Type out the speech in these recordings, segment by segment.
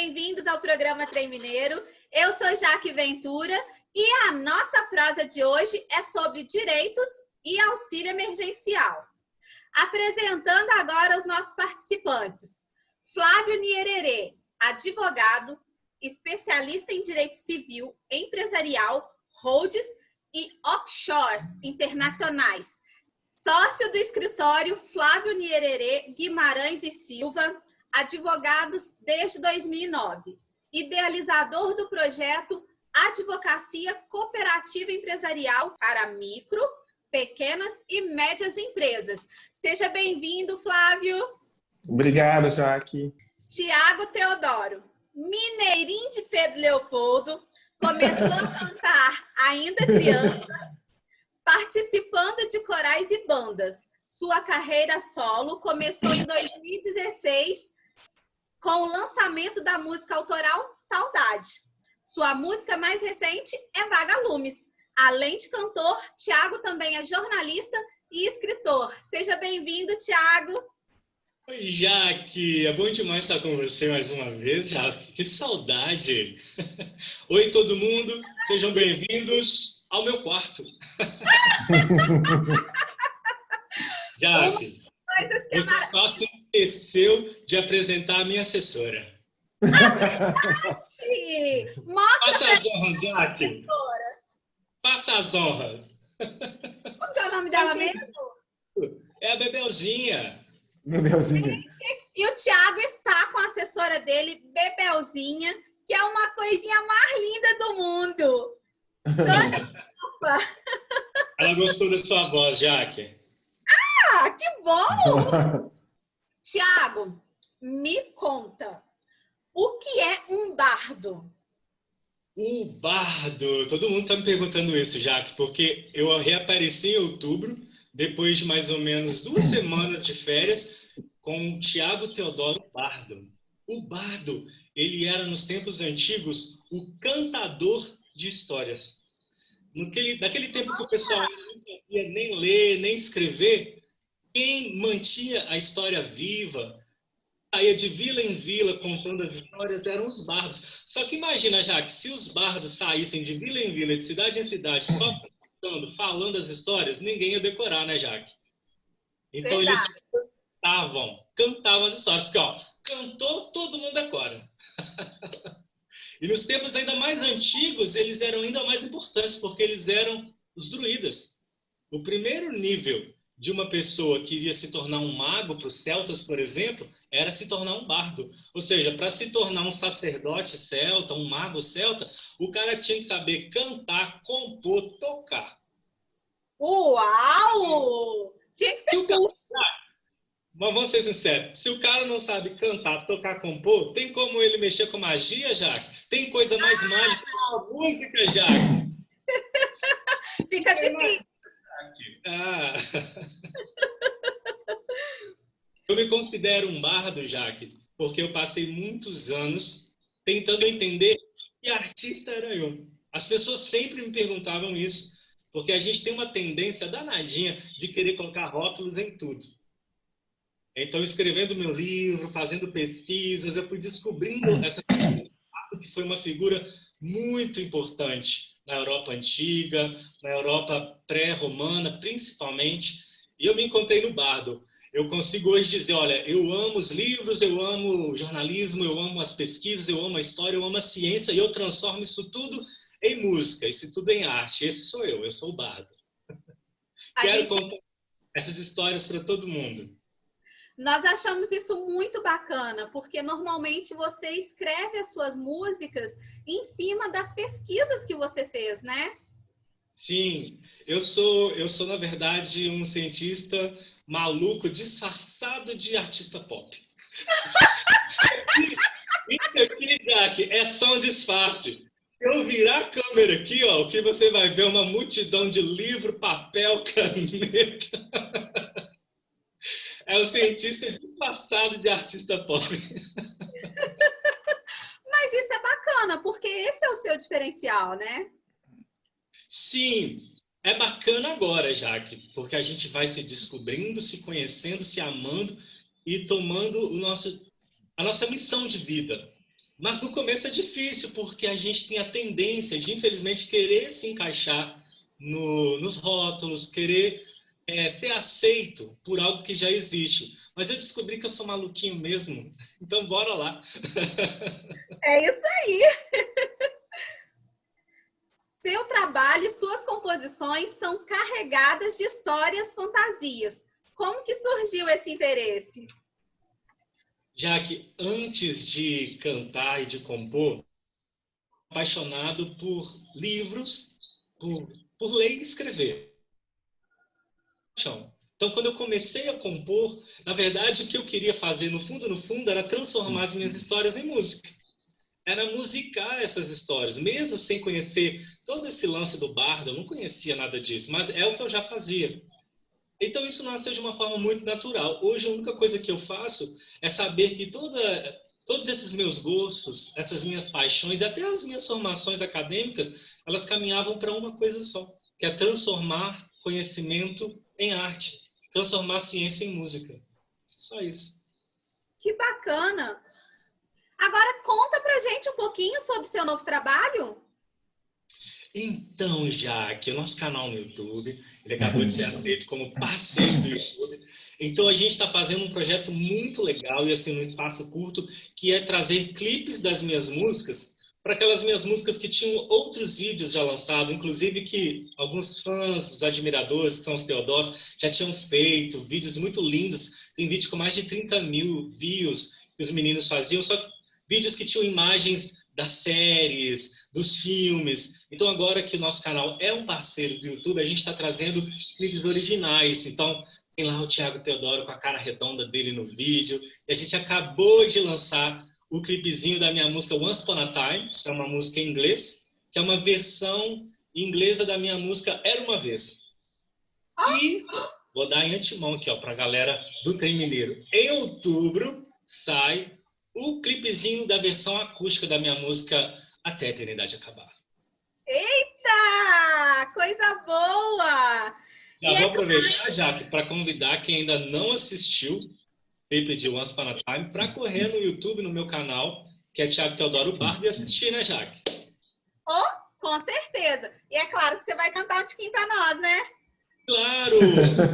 bem-vindos ao programa Trem Mineiro. Eu sou Jaque Ventura e a nossa prosa de hoje é sobre direitos e auxílio emergencial. Apresentando agora os nossos participantes. Flávio Niererê, advogado, especialista em direito civil, empresarial, holdings e offshores internacionais. Sócio do escritório Flávio Niererê Guimarães e Silva, advogados desde 2009. Idealizador do projeto Advocacia Cooperativa Empresarial para micro, pequenas e médias empresas. Seja bem-vindo, Flávio. Obrigado, Jaque. Tiago Teodoro, mineirinho de Pedro Leopoldo, começou a cantar ainda criança, participando de corais e bandas. Sua carreira solo começou em 2016 com o lançamento da música autoral Saudade. Sua música mais recente é Vagalumes. Além de cantor, Tiago também é jornalista e escritor. Seja bem-vindo, Tiago. Oi, Jaque. É bom demais estar com você mais uma vez, Jaque. Que saudade. Oi, todo mundo. Sejam bem-vindos ao meu quarto. Jaque, você só se esqueceu de apresentar a minha assessora. Faça as honras, Jaque. Faça as honras. Qual que é o nome dela mesmo? É a Bebelzinha. Bebelzinha. E o Tiago está com a assessora dele, Bebelzinha, que é uma coisinha mais linda do mundo. Ela gostou da sua voz, Jaque. Ah, que bom! Tiago, me conta, o que é um bardo? O bardo! Todo mundo está me perguntando isso, Jaque, porque eu reapareci em outubro, depois de mais ou menos 2 semanas de férias, com o Tiago Teodoro Bardo. O bardo, ele era, nos tempos antigos, o cantador de histórias. Naquele tempo que o pessoal não sabia nem ler, nem escrever, quem mantinha a história viva, saía de vila em vila contando as histórias, eram os bardos. Só que imagina, Jaque, se os bardos saíssem de vila em vila, de cidade em cidade, só contando, falando as histórias, ninguém ia decorar, né, Jaque? Então eles cantavam as histórias, porque, ó, cantou, todo mundo decora. E nos tempos ainda mais antigos, eles eram ainda mais importantes, porque eles eram os druidas. O primeiro nível de uma pessoa que iria se tornar um mago, para os celtas, por exemplo, era se tornar um bardo. Ou seja, para se tornar um sacerdote celta, um mago celta, o cara tinha que saber cantar, compor, tocar. Uau! Tinha que ser culto. Mas vamos ser sinceros, se o cara não sabe cantar, tocar, compor, tem como ele mexer com magia, Jaque? Tem coisa mais mágica que a música, Jaque? Fica difícil. Eu me considero um bardo, Jaque, porque eu passei muitos anos tentando entender que artista era eu. As pessoas sempre me perguntavam isso, porque a gente tem uma tendência danadinha de querer colocar rótulos em tudo. Então, escrevendo meu livro, fazendo pesquisas, eu fui descobrindo essa figura, que foi uma figura muito importante na Europa antiga, na Europa pré-romana, principalmente, e eu me encontrei no bardo. Eu consigo hoje dizer, olha, eu amo os livros, eu amo o jornalismo, eu amo as pesquisas, eu amo a história, eu amo a ciência, e eu transformo isso tudo em música, isso tudo em arte. Esse sou eu sou o bardo. Quero contar essas histórias para todo mundo. Nós achamos isso muito bacana, porque normalmente você escreve as suas músicas em cima das pesquisas que você fez, né? Sim, eu sou na verdade, um cientista maluco disfarçado de artista pop. Isso aqui, Jaque, é só um disfarce. Se eu virar a câmera aqui, ó, o que você vai ver é uma multidão de livro, papel, caneta. É o cientista disfarçado de artista pop. Mas isso é bacana, porque esse é o seu diferencial, né? Sim, é bacana agora, Jaque, porque a gente vai se descobrindo, se conhecendo, se amando e tomando a nossa missão de vida. Mas no começo é difícil, porque a gente tem a tendência de, infelizmente, querer se encaixar nos rótulos, querer ser aceito por algo que já existe. Mas eu descobri que eu sou maluquinho mesmo, então bora lá. É isso aí. Seu trabalho e suas composições são carregadas de histórias, fantasias. Como que surgiu esse interesse? Já que antes de cantar e de compor, apaixonado por livros, por ler e escrever. Então, quando eu comecei a compor, na verdade, o que eu queria fazer, no fundo, era transformar as minhas histórias em música. Era musicar essas histórias, mesmo sem conhecer todo esse lance do bardo, eu não conhecia nada disso, mas é o que eu já fazia. Então, isso nasceu de uma forma muito natural. Hoje, a única coisa que eu faço é saber que todos esses meus gostos, essas minhas paixões e até as minhas formações acadêmicas, elas caminhavam para uma coisa só, que é transformar conhecimento em arte, transformar ciência em música. Só isso. Que bacana! Agora conta pra gente um pouquinho sobre seu novo trabalho. Então, Jaque, o nosso canal no YouTube, ele acabou de ser aceito como parceiro do YouTube. Então, a gente está fazendo um projeto muito legal e assim, num espaço curto, que é trazer clipes das minhas músicas para aquelas minhas músicas que tinham outros vídeos já lançados, inclusive que alguns fãs, os admiradores, que são os Teodós, já tinham feito vídeos muito lindos. Tem vídeo com mais de 30 mil views que os meninos faziam, só que vídeos que tinham imagens das séries, dos filmes. Então, agora que o nosso canal é um parceiro do YouTube, a gente está trazendo clipes originais. Então, tem lá o Thiago Teodoro com a cara redonda dele no vídeo. E a gente acabou de lançar o clipezinho da minha música Once Upon a Time, que é uma música em inglês, que é uma versão inglesa da minha música Era Uma Vez. E vou dar em antemão aqui, para a galera do Trem Mineiro. Em outubro sai o clipezinho da versão acústica da minha música Até a Eternidade Acabar. Eita! Coisa boa! Já vou aproveitar, Jaque, para convidar quem ainda não assistiu o clipe de Once Upon a Time para correr no YouTube, no meu canal, que é Thiago Teodoro Bardo, e assistir, né, Jaque? Oh, com certeza! E é claro que você vai cantar um tiquinho para nós, né? Claro!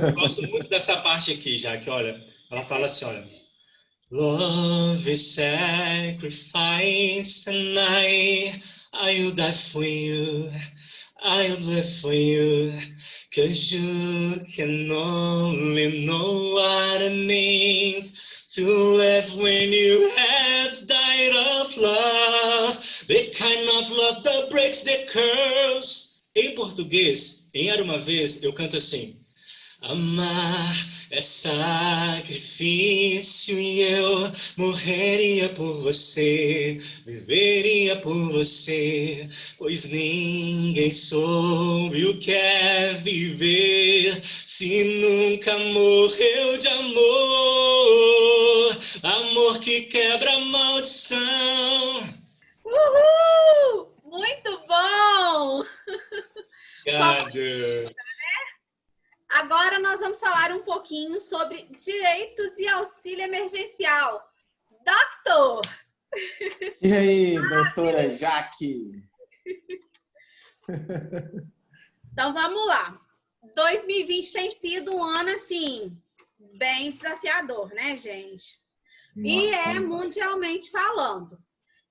Eu gosto muito dessa parte aqui, Jaque, olha. Ela fala assim, olha. Love is sacrifice and I'll die for you, I'll live for you, 'cause you can only know what it means to live when you have died of love, the kind of love that breaks the curse. Em português, em Era Uma Vez, eu canto assim: amar é sacrifício e eu morreria por você, viveria por você, pois ninguém soube o que é viver se nunca morreu de amor, amor que quebra a maldição. Uhul! Muito bom! Obrigado. Agora nós vamos falar um pouquinho sobre direitos e auxílio emergencial. Doctor! E aí, doutora Jaque? Então vamos lá. 2020 tem sido um ano, assim, bem desafiador, né, gente? E é mundialmente falando.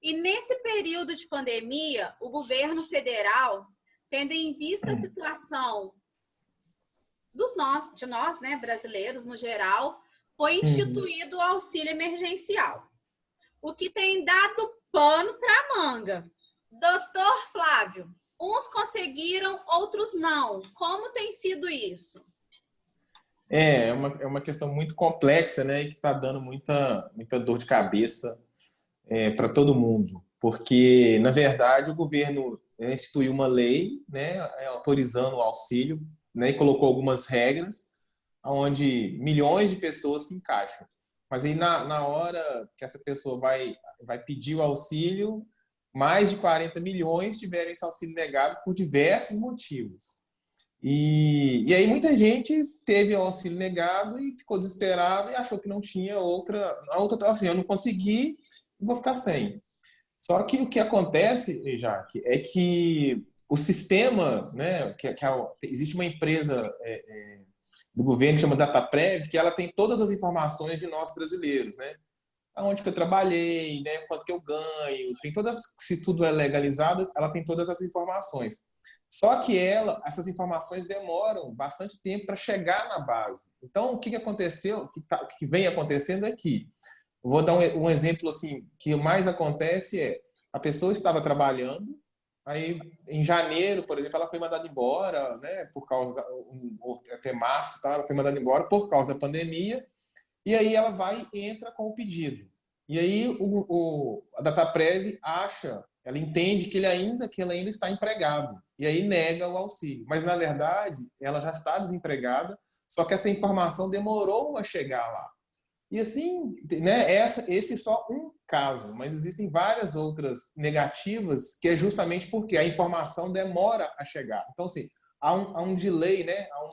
E nesse período de pandemia, o governo federal, tendo em vista a situação de nós, né, brasileiros no geral, foi instituído o auxílio emergencial, o que tem dado pano para manga. Doutor Flávio, uns conseguiram, outros não. Como tem sido isso? É uma questão muito complexa, né? E que está dando muita dor de cabeça para todo mundo. Porque, na verdade, o governo instituiu uma lei, né, autorizando o auxílio, né, e colocou algumas regras onde milhões de pessoas se encaixam. Mas aí, na hora que essa pessoa vai pedir o auxílio, mais de 40 milhões tiveram esse auxílio negado por diversos motivos. E aí muita gente teve o auxílio negado e ficou desesperado e achou que não tinha outra assim, eu não consegui, vou ficar sem. Só que o que acontece, Jaque, é que o sistema, né, existe uma empresa do governo que chama Dataprev, que ela tem todas as informações de nós brasileiros, né? Aonde que eu trabalhei, né? Quanto que eu ganho, tem todas, se tudo é legalizado, ela tem todas as informações. Só que essas informações demoram bastante tempo para chegar na base. Então, o que aconteceu, o que vem acontecendo é que, eu vou dar um exemplo assim, que mais acontece a pessoa estava trabalhando, aí em janeiro, por exemplo, ela foi mandada embora, né? Por causa até março, tá? Ela foi mandada embora por causa da pandemia. E aí ela vai e entra com o pedido. E aí a Dataprev ela entende que ela ainda está empregado. E aí nega o auxílio. Mas, na verdade, ela já está desempregada, só que essa informação demorou a chegar lá. E assim, né, esse é só um caso, mas existem várias outras negativas que é justamente porque a informação demora a chegar. Então, assim, há um delay, né, há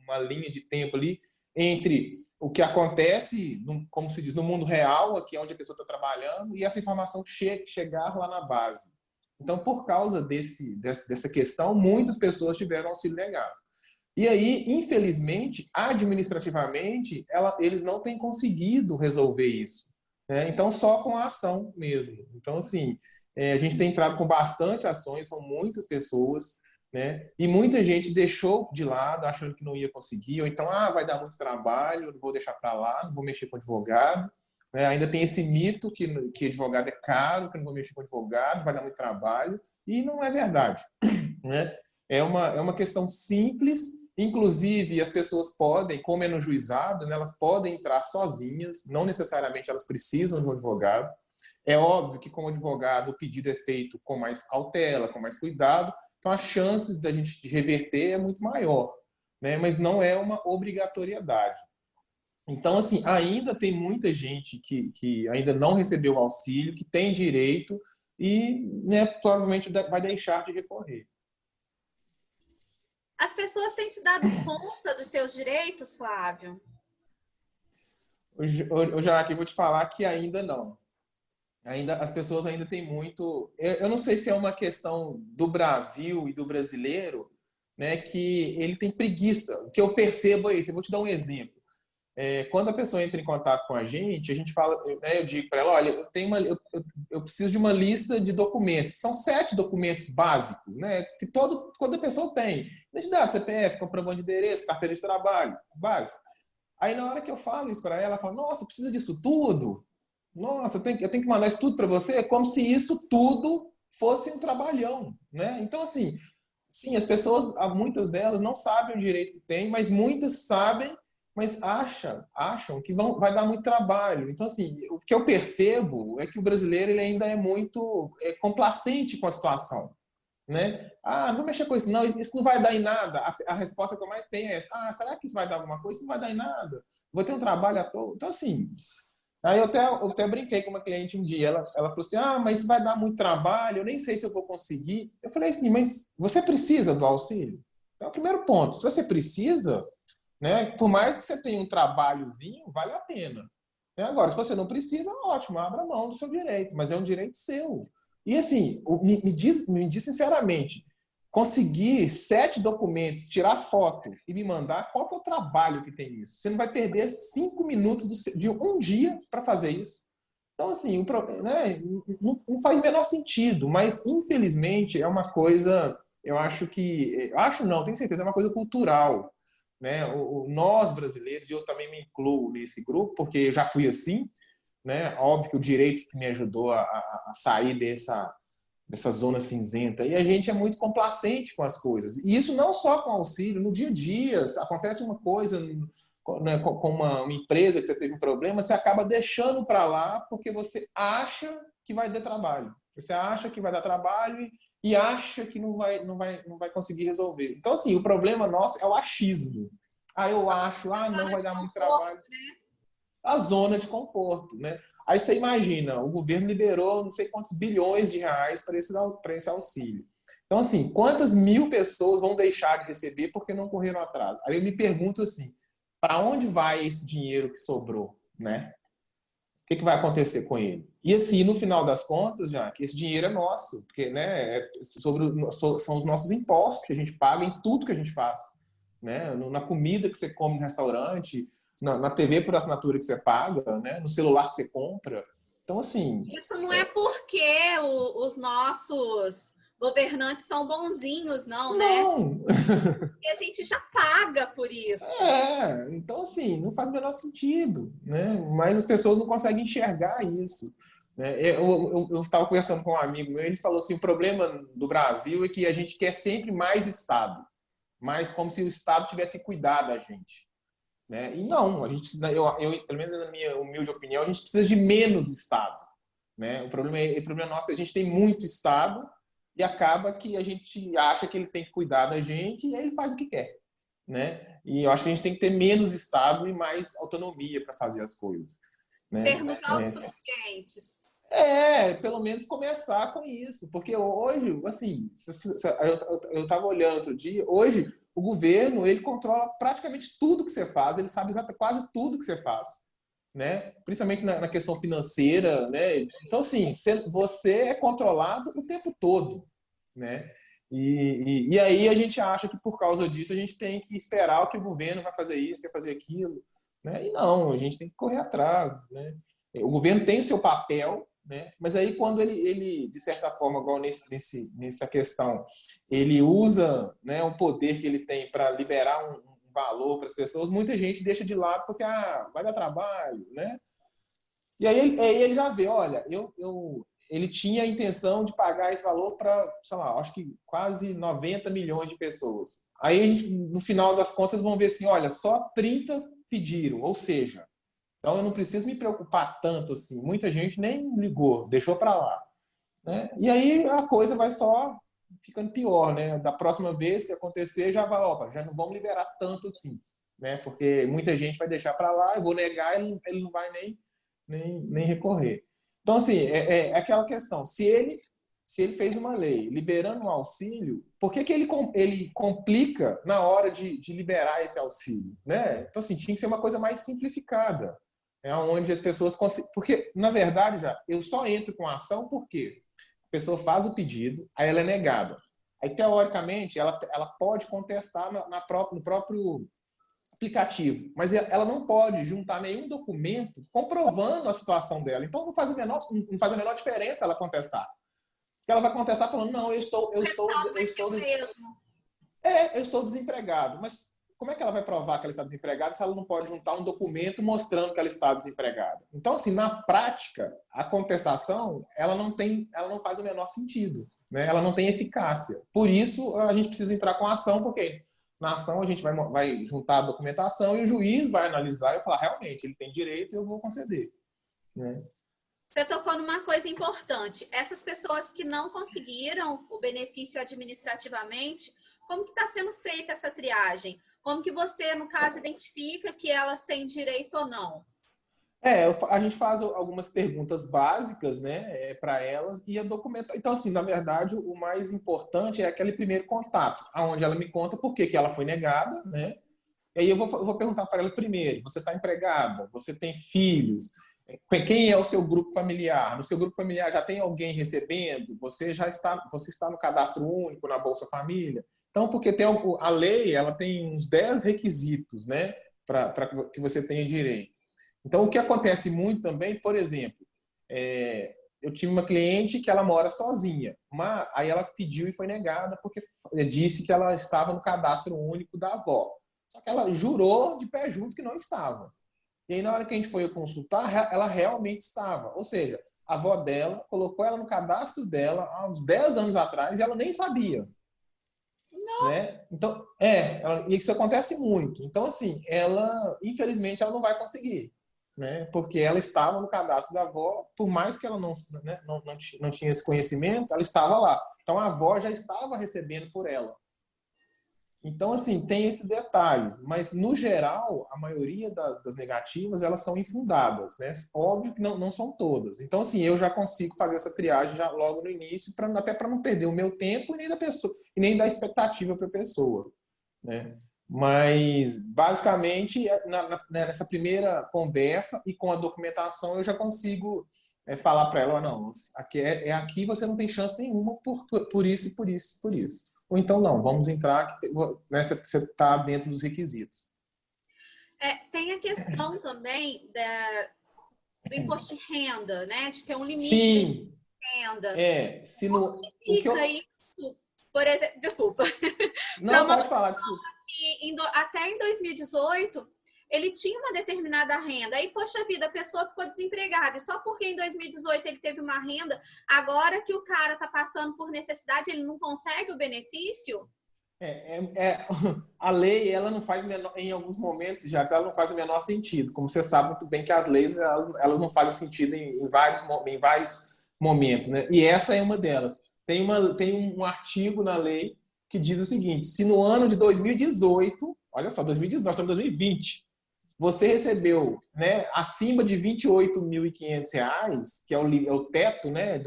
uma linha de tempo ali entre o que acontece, como se diz, no mundo real, aqui onde a pessoa está trabalhando, e essa informação chegar lá na base. Então, por causa dessa questão, muitas pessoas tiveram auxílio negado. E aí, infelizmente, administrativamente, eles não têm conseguido resolver isso, né? Então, só com a ação mesmo. Então, assim, a gente tem entrado com bastante ações, são muitas pessoas, né? E muita gente deixou de lado, achando que não ia conseguir, ou então, vai dar muito trabalho, não vou deixar para lá, não vou mexer com advogado. Né? Ainda tem esse mito que advogado é caro, que não vou mexer com advogado, vai dar muito trabalho, e não é verdade, né? É uma questão simples, inclusive as pessoas podem, como é no juizado, né, elas podem entrar sozinhas, não necessariamente elas precisam de um advogado. É óbvio que como advogado o pedido é feito com mais cautela, com mais cuidado, então as chances da gente reverter é muito maior, né? Mas não é uma obrigatoriedade. Então, assim, ainda tem muita gente que ainda não recebeu o auxílio, que tem direito e, né, provavelmente vai deixar de recorrer. As pessoas têm se dado conta dos seus direitos, Flávio? Eu já aqui vou te falar que ainda não. As pessoas ainda têm muito. Eu não sei se é uma questão do Brasil e do brasileiro, né, que ele tem preguiça. O que eu percebo é isso. Eu vou te dar um exemplo. Quando a pessoa entra em contato com a gente fala, né, eu digo para ela, olha, eu preciso de uma lista de documentos. São 7 documentos básicos, né, que toda pessoa tem. Identidade, CPF, comprovante de endereço, carteira de trabalho, básico. Aí na hora que eu falo isso para ela fala, nossa, precisa disso tudo? Nossa, eu tenho que mandar isso tudo para você? É como se isso tudo fosse um trabalhão, né? Então, assim, sim, as pessoas, muitas delas não sabem o direito que têm, mas muitas sabem, mas acham que vai dar muito trabalho. Então, assim, o que eu percebo é que o brasileiro ele ainda é muito complacente com a situação, né? Não vou mexer com isso, não, isso não vai dar em nada. A resposta que eu mais tenho é essa: será que isso vai dar alguma coisa? Isso não vai dar em nada. Vou ter um trabalho à toa. Então, assim, aí eu até brinquei com uma cliente um dia, ela falou assim, mas isso vai dar muito trabalho, eu nem sei se eu vou conseguir. Eu falei assim, mas você precisa do auxílio? É o primeiro ponto. Se você precisa, né, por mais que você tenha um trabalhozinho, vale a pena. Agora, se você não precisa, ótimo, abra mão do seu direito, mas é um direito seu. E assim, me diz sinceramente, conseguir 7 documentos, tirar foto e me mandar, qual que é o trabalho que tem isso? Você não vai perder 5 minutos de um dia para fazer isso. Então, assim, né, não faz o menor sentido, mas infelizmente é uma coisa, eu acho que, não, tenho certeza, é uma coisa cultural. Né? Nós brasileiros, e eu também me incluo nesse grupo, porque eu já fui assim, né? Óbvio que o direito que me ajudou a sair dessa zona cinzenta. E a gente é muito complacente com as coisas. E isso não só com auxílio, no dia a dia. Acontece uma coisa, né, com uma empresa que você teve um problema, você acaba deixando para lá porque você acha que vai dar trabalho. Você acha que vai dar trabalho e acha que não vai conseguir resolver. Então, assim, o problema nosso é o achismo. Eu acho, não vai dar muito trabalho. A zona de conforto, né? Aí você imagina, o governo liberou não sei quantos bilhões de reais para esse auxílio. Então, assim, quantas mil pessoas vão deixar de receber porque não correram atrás? Aí eu me pergunto assim, para onde vai esse dinheiro que sobrou, né? que vai acontecer com ele? E assim, no final das contas, já que esse dinheiro é nosso, porque, né, são os nossos impostos que a gente paga em tudo que a gente faz, né? Na comida que você come no restaurante, na TV por assinatura que você paga, né? No celular que você compra. Então, assim... Isso não é porque os nossos governantes são bonzinhos, não, né? Não! E a gente já paga por isso. Então, assim, não faz o menor sentido, né? Mas as pessoas não conseguem enxergar isso, né? Eu estava conversando com um amigo meu, ele falou assim, o problema do Brasil é que a gente quer sempre mais Estado, mais como se o Estado tivesse que cuidar da gente, né? E não, a gente, pelo menos na minha humilde opinião, a gente precisa de menos Estado, né? O problema nosso é que a gente tem muito Estado e acaba que a gente acha que ele tem que cuidar da gente e aí ele faz o que quer, né? E eu acho que a gente tem que ter menos Estado e mais autonomia para fazer as coisas, né? Sermos autossuficientes. Pelo menos começar com isso, porque hoje, assim, eu estava olhando outro dia, hoje o governo ele controla praticamente tudo que você faz, ele sabe quase tudo que você faz, né? Principalmente na questão financeira, né? Então, assim, você é controlado o tempo todo, né? E aí a gente acha que por causa disso a gente tem que esperar o que o governo vai fazer isso, vai fazer aquilo, né? E não, a gente tem que correr atrás, né? O governo tem o seu papel, né? Mas aí quando ele de certa forma, igual nessa questão, ele usa, né, o poder que ele tem para liberar um valor para as pessoas, muita gente deixa de lado porque vai dar trabalho, né? E aí ele já vê, olha, ele tinha a intenção de pagar esse valor para, sei lá, acho que quase 90 milhões de pessoas. Aí, no final das contas, eles vão ver assim, olha, só 30 pediram, ou seja, então eu não preciso me preocupar tanto assim. Muita gente nem ligou, deixou para lá, né? E aí a coisa vai só ficando pior, né? Da próxima vez, se acontecer, já vai, opa, já não vamos liberar tanto assim, né? Porque muita gente vai deixar para lá, eu vou negar, ele não vai nem recorrer. Então, assim, é aquela questão. Se ele fez uma lei liberando um auxílio, por que ele complica na hora de liberar esse auxílio, né? Então, assim, tinha que ser uma coisa mais simplificada, onde as pessoas conseguem... Porque, na verdade, eu só entro com a ação porque a pessoa faz o pedido, aí ela é negada. Aí, teoricamente, ela pode contestar no próprio aplicativo, mas ela não pode juntar nenhum documento comprovando a situação dela. Então, não faz a menor diferença ela contestar. Porque ela vai contestar falando, não, eu estou desempregado. Mas como é que ela vai provar que ela está desempregada se ela não pode juntar um documento mostrando que ela está desempregada? Então, assim, na prática, a contestação, ela não faz o menor sentido, né? Ela não tem eficácia. Por isso, a gente precisa entrar com a ação, porque na ação a gente vai juntar a documentação e o juiz vai analisar e falar, realmente, ele tem direito e eu vou conceder, né? Você tocou numa coisa importante. Essas pessoas que não conseguiram o benefício administrativamente, como que está sendo feita essa triagem? Como que você, no caso, identifica que elas têm direito ou não? A gente faz algumas perguntas básicas, né, para elas e a documentação. Então, assim, na verdade, o mais importante é aquele primeiro contato, onde ela me conta por que ela foi negada, né? E aí eu vou perguntar para ela primeiro: você está empregada? Você tem filhos? Quem é o seu grupo familiar? No seu grupo familiar já tem alguém recebendo? Você está no cadastro único, na Bolsa Família? Então, porque a lei ela tem uns 10 requisitos, né, para que você tenha direito. Então, o que acontece muito também, por exemplo, eu tive uma cliente que ela mora sozinha, aí ela pediu e foi negada porque disse que ela estava no cadastro único da avó. Só que ela jurou de pé junto que não estava. E aí, na hora que a gente foi consultar, ela realmente estava. Ou seja, a avó dela colocou ela no cadastro dela há uns 10 anos atrás e ela nem sabia. Né? Então, isso acontece muito. Então, assim, infelizmente, ela não vai conseguir, né? Porque ela estava no cadastro da avó, por mais que ela não tinha esse conhecimento, ela estava lá. Então, a avó já estava recebendo por ela. Então, assim, tem esses detalhes, mas, no geral, a maioria das negativas, elas são infundadas, né? Óbvio que não são todas. Então, assim, eu já consigo fazer essa triagem já logo no início, até para não perder o meu tempo e nem da pessoa, e nem da expectativa para a pessoa, né? Mas, basicamente, nessa primeira conversa e com a documentação, eu já consigo falar para ela, "Ó, não, aqui aqui você não tem chance nenhuma por isso, por isso, por isso. Ou então, não, vamos entrar, né, você está dentro dos requisitos. Tem a questão também do imposto de renda, né? De ter um limite do imposto Sim, de renda. se Como no, que o que fica eu... isso? Por exemplo, desculpa. Para Não, uma pode falar, desculpa. que até em 2018 ele tinha uma determinada renda. Aí, poxa vida, a pessoa ficou desempregada. E só porque em 2018 ele teve uma renda, agora que o cara está passando por necessidade, ele não consegue o benefício? A lei, ela não faz em alguns momentos, já ela não faz o menor sentido. Como você sabe muito bem que as leis, elas não fazem sentido em vários momentos, né? E essa é uma delas. Tem um artigo na lei que diz o seguinte: se no ano de 2018, olha só, 2018, nós estamos em 2020, você recebeu, né, acima de R$ 28.500, que é o teto, né,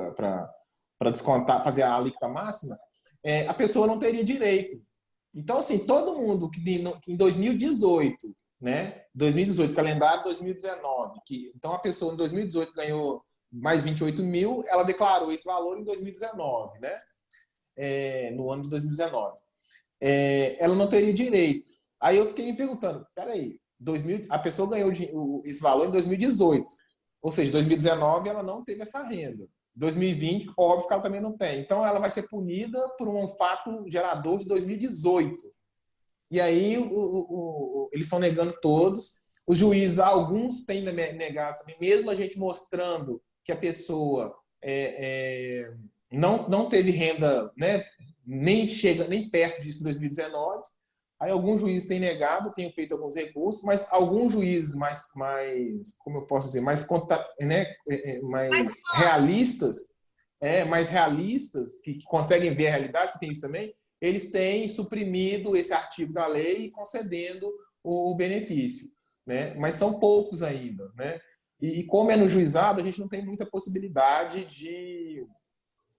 para descontar, fazer a alíquota máxima, a pessoa não teria direito. Então, assim, todo mundo que em 2018, né, 2018, calendário 2019, então a pessoa em 2018 ganhou mais 28 mil, ela declarou esse valor em 2019, né, no ano de 2019. Ela não teria direito. Aí eu fiquei me perguntando, peraí, a pessoa ganhou esse valor em 2018, ou seja, 2019 ela não teve essa renda. 2020, óbvio que ela também não tem. Então ela vai ser punida por um fato gerador de 2018. E aí eles estão negando todos. Os juízes, alguns têm negado, mesmo a gente mostrando que a pessoa não teve renda, né, nem perto disso em 2019. Aí alguns juízes têm negado, têm feito alguns recursos, mas alguns juízes como eu posso dizer, mais realistas, que conseguem ver a realidade, que tem isso também, eles têm suprimido esse artigo da lei e concedendo o benefício, né? Mas são poucos ainda, né? E como é no juizado, a gente não tem muita possibilidade de...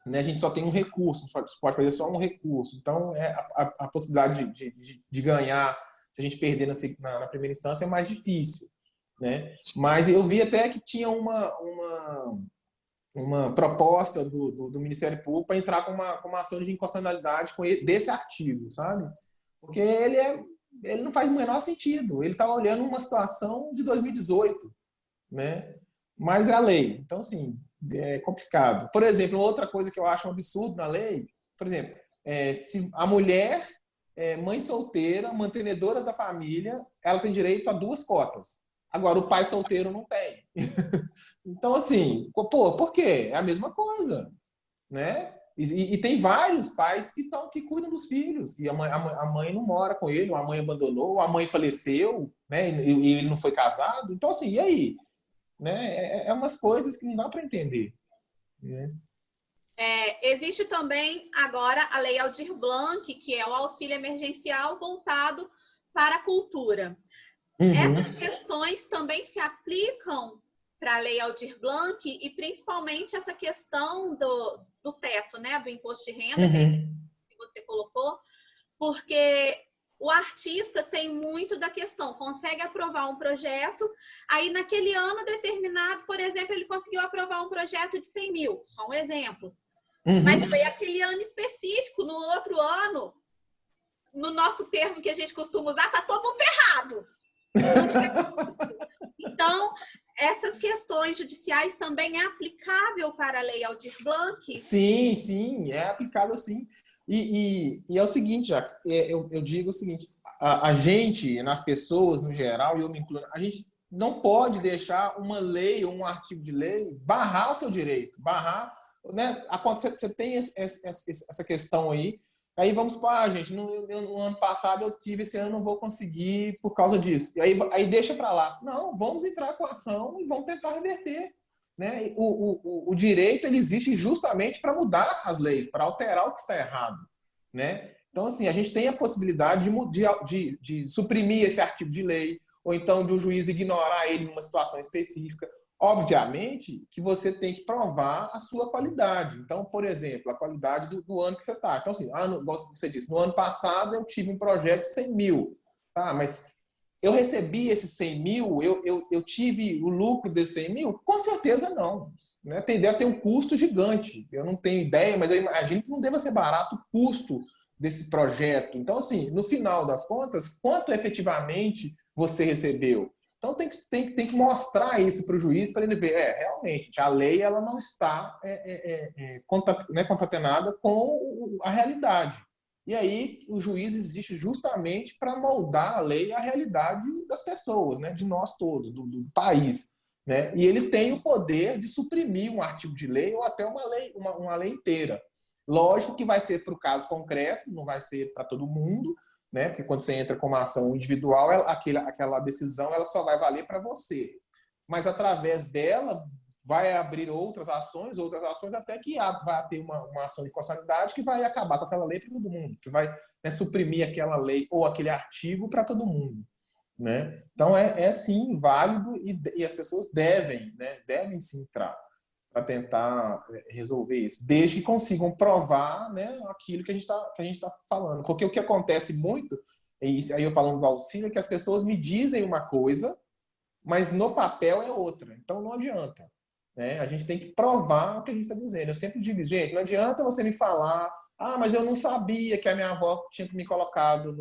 Né, a gente só tem um recurso, pode fazer só um recurso. Então, a possibilidade de ganhar, se a gente perder na primeira instância, é mais difícil, né? Mas eu vi até que tinha uma proposta do Ministério Público para entrar com uma ação de inconstitucionalidade desse artigo, sabe? Porque ele não faz o menor sentido. Ele está olhando uma situação de 2018, né? Mas é a lei. Então, assim, é complicado. Por exemplo, outra coisa que eu acho um absurdo na lei, por exemplo, se a mulher mãe solteira, mantenedora da família, ela tem direito a 2 cotas. Agora, o pai solteiro não tem. Então, assim, pô, por quê? É a mesma coisa, né? E tem vários pais que cuidam dos filhos, e a mãe não mora com ele, ou a mãe abandonou, ou a mãe faleceu, né? E ele não foi casado. Então, assim, e aí? Né? Umas coisas que não dá para entender, né? Existe também agora a Lei Aldir Blanc, que é o auxílio emergencial voltado para a cultura. Essas questões também se aplicam para a Lei Aldir Blanc e principalmente essa questão do teto, né, do imposto de renda, que é isso que você colocou, porque o artista tem muito da questão, consegue aprovar um projeto, aí naquele ano determinado, por exemplo, ele conseguiu aprovar um projeto de 100 mil, só um exemplo. Mas foi aquele ano específico, no outro ano, no nosso termo que a gente costuma usar, tá todo mundo errado. Então, essas questões judiciais também é aplicável para a Lei Aldir Blanc? Sim, é aplicável sim. E é o seguinte, Jacques, eu digo o seguinte, a gente, nas pessoas no geral, e eu me incluo, a gente não pode deixar uma lei ou um artigo de lei barrar o seu direito, barrar, né? Você tem essa questão aí vamos para, gente, no ano passado eu tive, esse ano não vou conseguir por causa disso. E aí deixa para lá. Não, vamos entrar com a ação e vamos tentar reverter. Né? O direito ele existe justamente para mudar as leis, para alterar o que está errado. Né? Então, assim, a gente tem a possibilidade de suprimir esse artigo de lei, ou então de um juiz ignorar ele numa situação específica, Obviamente que você tem que provar a sua qualidade. Então, por exemplo, a qualidade do ano que você está. Então, assim, igual você disse, no ano passado eu tive um projeto de 100 mil. Tá? Mas eu recebi esses 100 mil, eu tive o lucro desses 100 mil? Com certeza não. Né? Deve ter um custo gigante. Eu não tenho ideia, mas eu imagino que não deva ser barato o custo desse projeto. Então, assim, no final das contas, quanto efetivamente você recebeu? Então, tem que mostrar isso para o juiz, para ele ver, realmente, a lei ela não está concatenada com a realidade. E aí, o juiz existe justamente para moldar a lei à realidade das pessoas, né? De nós todos, do país. Né? E ele tem o poder de suprimir um artigo de lei ou até uma lei inteira. Lógico que vai ser para o caso concreto, não vai ser para todo mundo, né? Porque quando você entra com uma ação individual, aquela decisão ela só vai valer para você. Mas através dela vai abrir outras ações até que vai ter uma ação de constitucionalidade que vai acabar com aquela lei para todo mundo, que vai, né, suprimir aquela lei ou aquele artigo para todo mundo. Né? Então é sim válido e as pessoas devem sim entrar para tentar resolver isso, desde que consigam provar, né, aquilo que a gente está falando. Porque o que acontece muito, aí eu falando do auxílio, é que as pessoas me dizem uma coisa, mas no papel é outra. Então não adianta. Né? A gente tem que provar o que a gente está dizendo. Eu sempre digo, gente, não adianta você me falar, mas eu não sabia que a minha avó tinha me colocado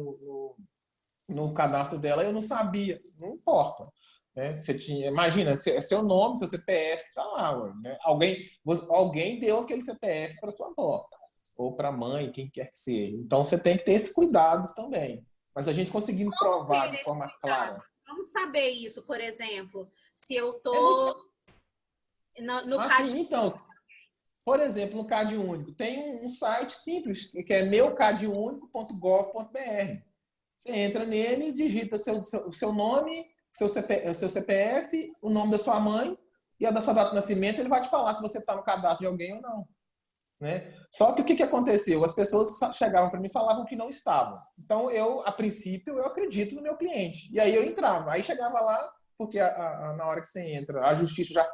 no cadastro dela, eu não sabia. Não importa. Né? Imagina, é seu nome, seu CPF que está lá. Né? Alguém deu aquele CPF para sua avó, ou para a mãe, quem quer que seja. Então você tem que ter esses cuidados também. Mas a gente conseguindo provar de forma clara. Vamos saber isso, por exemplo, se eu estou no CAD. Então, por exemplo, no CAD Único, tem um site simples, que é meucadunico.gov.br. Você entra nele e digita o seu nome, seu CPF, o nome da sua mãe e a da sua data de nascimento, ele vai te falar se você está no cadastro de alguém ou não. Né? Só que o que aconteceu? As pessoas chegavam para mim e falavam que não estavam. Então, a princípio, eu acredito no meu cliente. E aí eu entrava. Aí chegava lá, porque na hora que você entra, a Justiça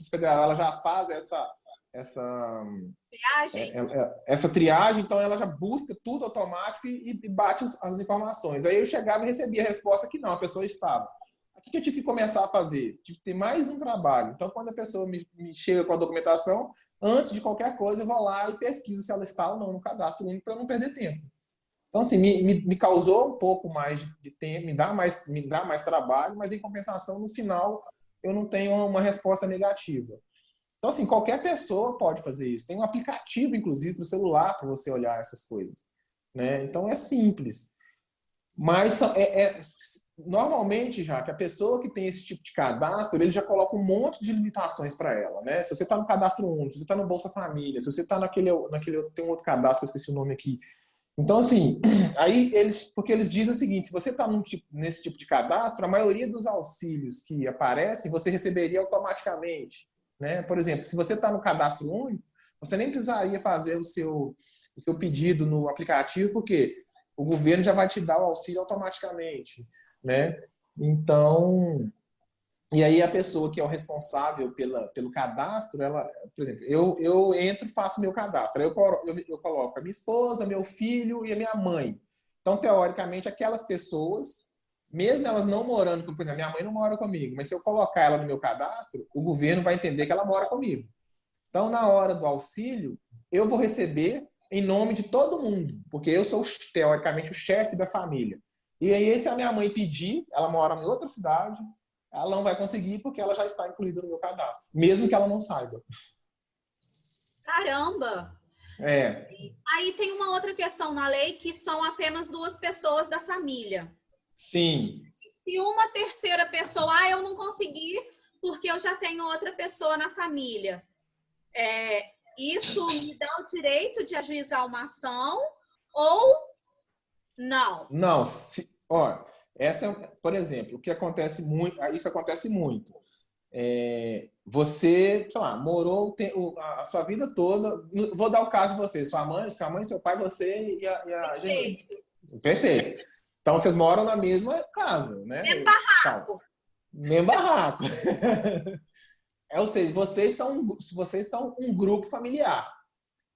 Federal ela já faz essa triagem, então ela já busca tudo automático e bate as informações. Aí eu chegava e recebia a resposta que não, a pessoa estava. O que eu tive que começar a fazer? Tive que ter mais um trabalho. Então, quando a pessoa me chega com a documentação, antes de qualquer coisa, eu vou lá e pesquiso se ela está ou não no cadastro único para não perder tempo. Então, assim, me causou um pouco mais de tempo, me dá mais trabalho, mas em compensação, no final, eu não tenho uma resposta negativa. Então, assim, qualquer pessoa pode fazer isso. Tem um aplicativo, inclusive, para o celular para você olhar essas coisas. Né? Então, é simples. Mas, normalmente, já que a pessoa que tem esse tipo de cadastro, ele já coloca um monte de limitações para ela. Né? Se você está no cadastro único, se você está no Bolsa Família, se você está naquele tem um outro cadastro, que eu esqueci o nome aqui. Então, assim, porque eles dizem o seguinte, se você está nesse tipo de cadastro, a maioria dos auxílios que aparecem, você receberia automaticamente. Né? Por exemplo, se você está no cadastro único, você nem precisaria fazer o seu pedido no aplicativo, porque o governo já vai te dar o auxílio automaticamente. Né? Então, e aí a pessoa que é o responsável pelo cadastro, por exemplo, eu entro e faço meu cadastro. Aí eu coloco a minha esposa, meu filho e a minha mãe. Então, teoricamente, aquelas pessoas, mesmo elas não morando, por exemplo, minha mãe não mora comigo, mas se eu colocar ela no meu cadastro, o governo vai entender que ela mora comigo. Então, na hora do auxílio, eu vou receber em nome de todo mundo, porque eu sou, teoricamente, o chefe da família. E aí, se a minha mãe pedir, ela mora em outra cidade, ela não vai conseguir porque ela já está incluída no meu cadastro, mesmo que ela não saiba. Caramba! Aí tem uma outra questão na lei que são apenas 2 pessoas da família. Sim. Se uma terceira pessoa, eu não consegui porque eu já tenho outra pessoa na família. Isso me dá o direito de ajuizar uma ação ou não? Não, por exemplo, o que acontece muito, isso acontece muito. Você, sei lá, morou a sua vida toda. Vou dar o caso de você, sua mãe, seu pai, você e a gente. Perfeito. Então vocês moram na mesma casa, né? Mesmo barraco. Mesmo barraco. Ou seja, vocês são um grupo familiar.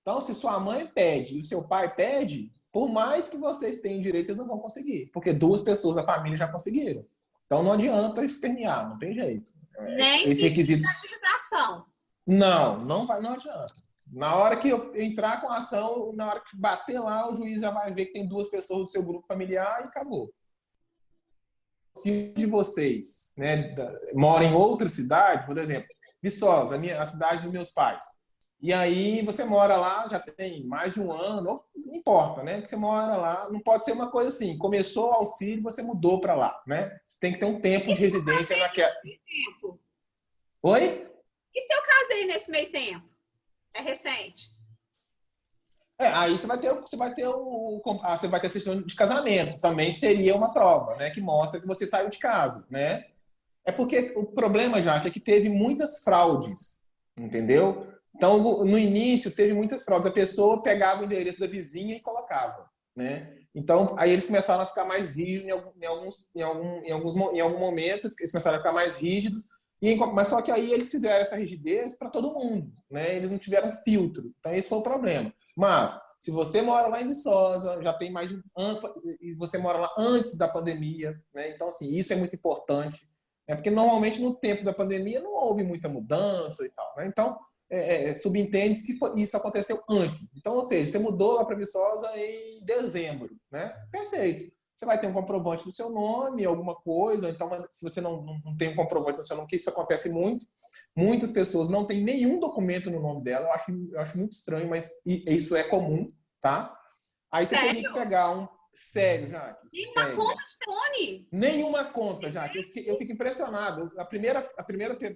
Então, se sua mãe pede e o seu pai pede, por mais que vocês tenham direito, vocês não vão conseguir. Porque duas pessoas da família já conseguiram. Então, não adianta espernear, não tem jeito. Nem Esse pedir requisito... agilização. Não adianta. Na hora que eu entrar com a ação, na hora que bater lá, o juiz já vai ver que tem duas pessoas do seu grupo familiar e acabou. Se um de vocês, né, mora em outra cidade, por exemplo, Viçosa, a cidade dos meus pais, e aí você mora lá, já tem mais de um ano, não importa, né? Que você mora lá, não pode ser uma coisa assim, começou o auxílio, você mudou para lá, né? Você tem que ter um tempo de residência naquela... Oi? E se eu casei nesse meio tempo? É recente. Aí você vai ter a certidão de casamento, também seria uma prova, né, que mostra que você saiu de casa, né? É porque o problema, já é que teve muitas fraudes, entendeu? Então, no início teve muitas fraudes, a pessoa pegava o endereço da vizinha e colocava, né? Então, aí eles começaram a ficar mais rígidos em algum momento, eles começaram a ficar mais rígidos. Mas só que aí eles fizeram essa rigidez para todo mundo, né? Eles não tiveram filtro. Então esse foi o problema. Mas se você mora lá em Viçosa, já tem mais de e você mora lá antes da pandemia, né? Então assim, isso é muito importante, né? Porque normalmente no tempo da pandemia não houve muita mudança e tal, né? Então subentende que isso aconteceu antes. Então, ou seja, você mudou lá para Viçosa em dezembro, né? Perfeito. Você vai ter um comprovante do seu nome, alguma coisa. Então, se você não tem um comprovante do seu nome, que isso acontece muito, muitas pessoas não têm nenhum documento no nome dela. Eu acho muito estranho, mas isso é comum, tá? Aí você teria que pegar um... Sério, Jaque? Nenhuma conta de telefone? Nenhuma conta, Jaque. Eu fico impressionado. A primeira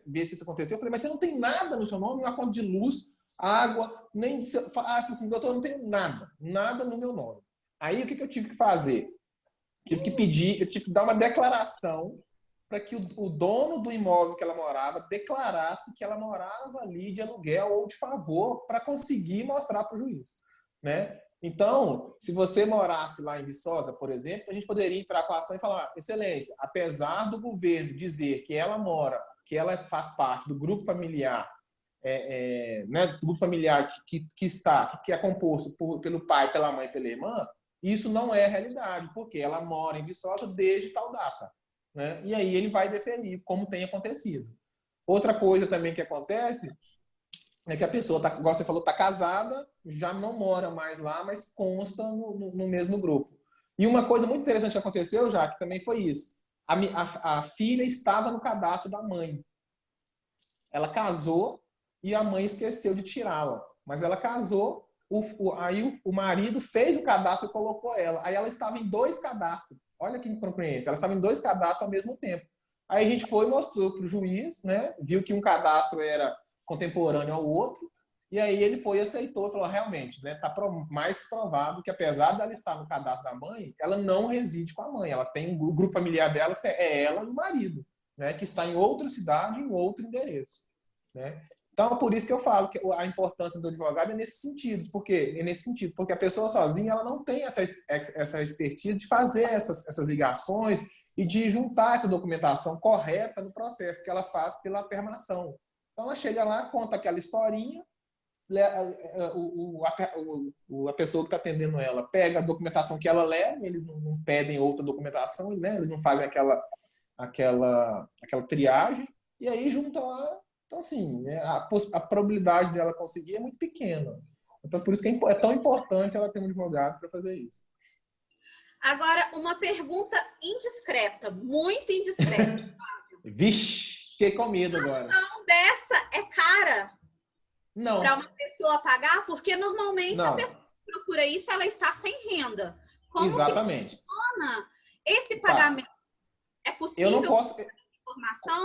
vez que isso aconteceu, eu falei, mas você não tem nada no seu nome? Uma conta de luz, água, nem... eu falei assim, doutor, eu não tenho nada. Nada no meu nome. Aí, o que eu tive que fazer? Eu tive que dar uma declaração para que o dono do imóvel que ela morava declarasse que ela morava ali de aluguel ou de favor para conseguir mostrar para o juiz, né? Então, se você morasse lá em Viçosa, por exemplo, a gente poderia entrar com a ação e falar, excelência, apesar do governo dizer que ela faz parte do grupo familiar, né, do grupo familiar que é composto pelo pai, pela mãe e pela irmã, isso não é realidade, porque ela mora em Viçosa desde tal data, né? E aí ele vai deferir, como tem acontecido. Outra coisa também que acontece é que a pessoa, igual você falou, está casada, já não mora mais lá, mas consta no mesmo grupo. E uma coisa muito interessante que aconteceu, já que também foi isso. A filha estava no cadastro da mãe. Ela casou e a mãe esqueceu de tirá-la. Mas ela casou, aí o marido fez o cadastro e colocou ela. Aí ela estava em 2 cadastros. Olha que incongruência. Ela estava em 2 cadastros ao mesmo tempo. Aí a gente foi e mostrou para o juiz, né? Viu que um cadastro era contemporâneo ao outro. E aí ele foi e aceitou. Falou, realmente, né? Está mais provável que, apesar dela estar no cadastro da mãe, ela não reside com a mãe. Ela tem o grupo familiar dela, é ela e o marido, né? Que está em outra cidade, em outro endereço, né? Então, por isso que eu falo que a importância do advogado é nesse sentido, porque a pessoa sozinha ela não tem essa expertise de fazer essas ligações e de juntar essa documentação correta no processo que ela faz pela aternação. Então, ela chega lá, conta aquela historinha, a pessoa que está atendendo ela pega a documentação que ela leva, eles não pedem outra documentação, né? Eles não fazem aquela triagem, e aí junta lá. Então, assim, né, a probabilidade dela conseguir é muito pequena. Então, por isso que é tão importante ela ter um advogado para fazer isso. Agora, uma pergunta indiscreta, muito indiscreta. Vixe, fiquei com medo agora. A ação dessa é cara para uma pessoa pagar? Porque normalmente a pessoa que procura isso, ela está sem renda. Como exatamente. Que funciona esse pagamento? É possível? Eu não posso... Informação?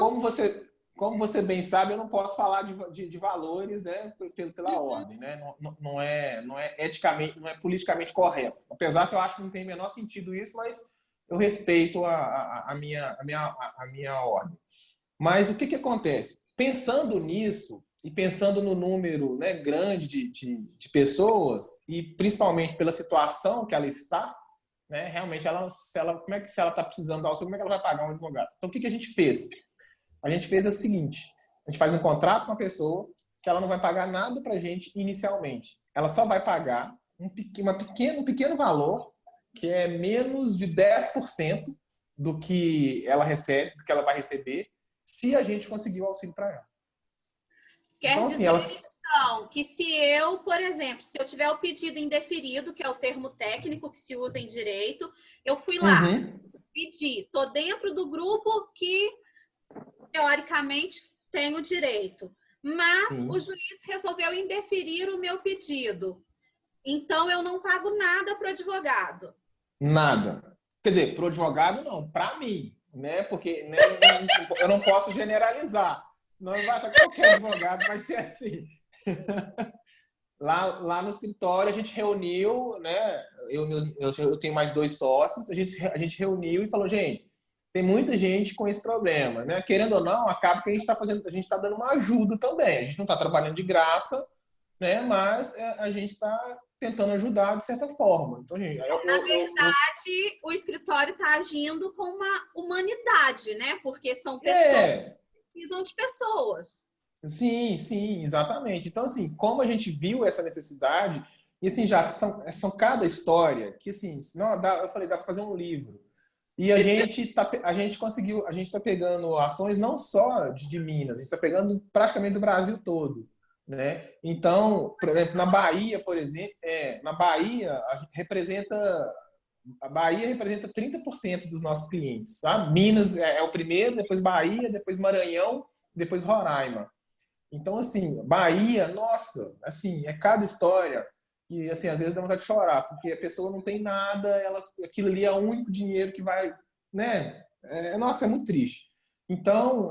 Como você bem sabe, eu não posso falar de valores, né, pela ordem, né? Não é eticamente, não é politicamente correto. Apesar que eu acho que não tem o menor sentido isso, mas eu respeito a minha ordem. Mas o que acontece? Pensando nisso e pensando no número, né, grande de pessoas e principalmente pela situação que ela está, né, realmente se ela está precisando de auxílio, como é que ela vai pagar um advogado? Então, o que a gente fez? A gente fez o seguinte, A gente faz um contrato com a pessoa que ela não vai pagar nada para a gente inicialmente. Ela só vai pagar um pequeno valor, que é menos de 10% do que ela recebe, do que ela vai receber, se a gente conseguir o auxílio para ela. Quer Então, assim, dizer, elas... então, que se eu, por exemplo, se eu tiver o pedido indeferido, que é o termo técnico que se usa em direito, eu fui lá, pedi, estou dentro do grupo que, teoricamente, tem o direito, mas Sim. o juiz resolveu indeferir o meu pedido. Então, eu não pago nada para o advogado. Nada. Quer dizer, para o advogado, não. Para mim, né? Porque né, eu não posso generalizar. Senão eu vou achar que qualquer advogado vai ser assim. Lá no escritório, a gente reuniu, né? Eu tenho mais 2 sócios. A gente reuniu e falou, gente, tem muita gente com esse problema, né? Querendo ou não, acaba que a gente está dando uma ajuda também. A gente não está trabalhando de graça, né? Mas a gente está tentando ajudar de certa forma. Então, gente, na verdade, o escritório está agindo com uma humanidade, né? Porque são pessoas que precisam de pessoas. Sim, exatamente. Então, assim, como a gente viu essa necessidade, e assim, já são cada história que, assim, não, eu falei, dá para fazer um livro. E a gente conseguiu, a gente está pegando ações não só de Minas, a gente está pegando praticamente do Brasil todo, né? Então, por exemplo, na Bahia, por exemplo, na Bahia a Bahia representa 30% dos nossos clientes, tá? Minas é o primeiro, depois Bahia, depois Maranhão, depois Roraima. Então, assim, Bahia, nossa, assim, é cada história que, assim, às vezes dá vontade de chorar, porque a pessoa não tem nada, aquilo ali é o único dinheiro que vai, né? Nossa, é muito triste. Então,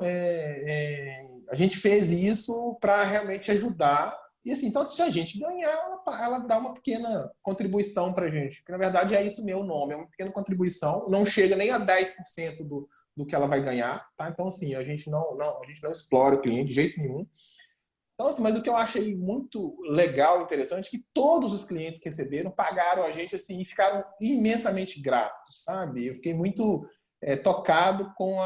a gente fez isso para realmente ajudar. E, assim, então, se a gente ganhar, ela dá uma pequena contribuição para a gente, que, na verdade, é isso meu nome, é uma pequena contribuição, não chega nem a 10% do que ela vai ganhar, tá? Então, assim, a gente não explora o cliente de jeito nenhum. Então, assim, mas o que eu achei muito legal e interessante é que todos os clientes que receberam pagaram a gente, assim, e ficaram imensamente gratos, sabe? Eu fiquei muito tocado com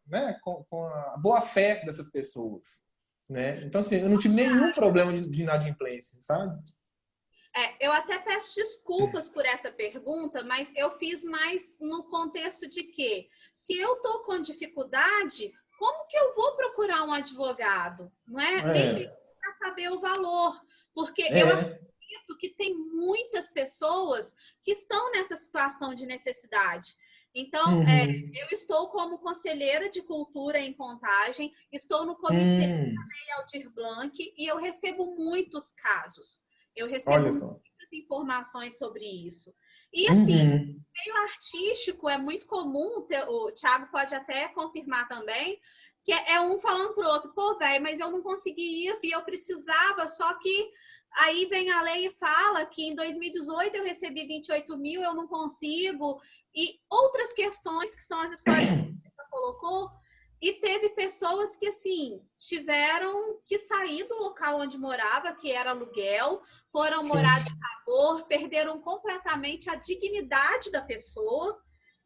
né, com a boa-fé dessas pessoas, né? Então, assim, eu não tive nenhum problema de inadimplência, sabe? Eu até peço desculpas por essa pergunta, mas eu fiz mais no contexto de que, se eu estou com dificuldade, como que eu vou procurar um advogado? Não é? Nem mesmo para saber o valor, porque eu acredito que tem muitas pessoas que estão nessa situação de necessidade. Então, eu estou como conselheira de cultura em Contagem, estou no comitê da Lei Aldir Blanc e eu recebo muitos casos. Eu recebo muitas informações sobre isso. E, assim, no meio artístico é muito comum, o Thiago pode até confirmar também, que é um falando pro outro, pô, velho, mas eu não consegui isso e eu precisava, só que aí vem a lei e fala que em 2018 eu recebi 28 mil, eu não consigo, e outras questões que são as histórias que você colocou. E teve pessoas que, assim, tiveram que sair do local onde morava, que era aluguel, foram morar de favor, perderam completamente a dignidade da pessoa.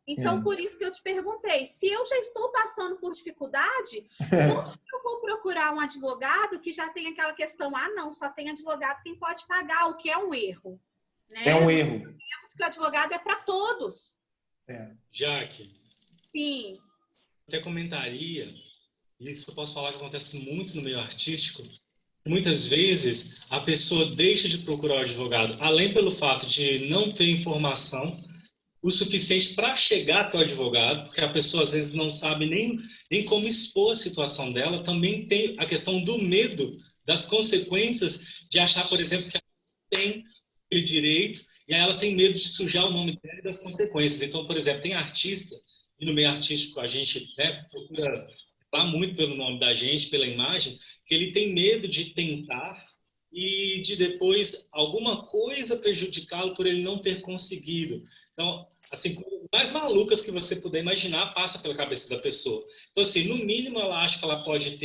Então, por isso que eu te perguntei, se eu já estou passando por dificuldade, como que eu vou procurar um advogado que já tem aquela questão, não, só tem advogado quem pode pagar, o que é um erro. Né? É um erro. Sabemos que o advogado é para todos. Jaque. Sim. Até comentaria, e isso eu posso falar que acontece muito no meio artístico, muitas vezes a pessoa deixa de procurar o advogado, além pelo fato de não ter informação o suficiente para chegar até o advogado, porque a pessoa às vezes não sabe nem como expor a situação dela, também tem a questão do medo das consequências de achar, por exemplo, que ela tem aquele direito, e aí ela tem medo de sujar o nome dela e das consequências. Então, por exemplo, tem artista, e no meio artístico a gente procura falar muito pelo nome da gente, pela imagem, que ele tem medo de tentar e de depois alguma coisa prejudicá-lo por ele não ter conseguido. Então, assim, coisas mais malucas que você puder imaginar passa pela cabeça da pessoa. Então, assim, no mínimo ela acha que ela pode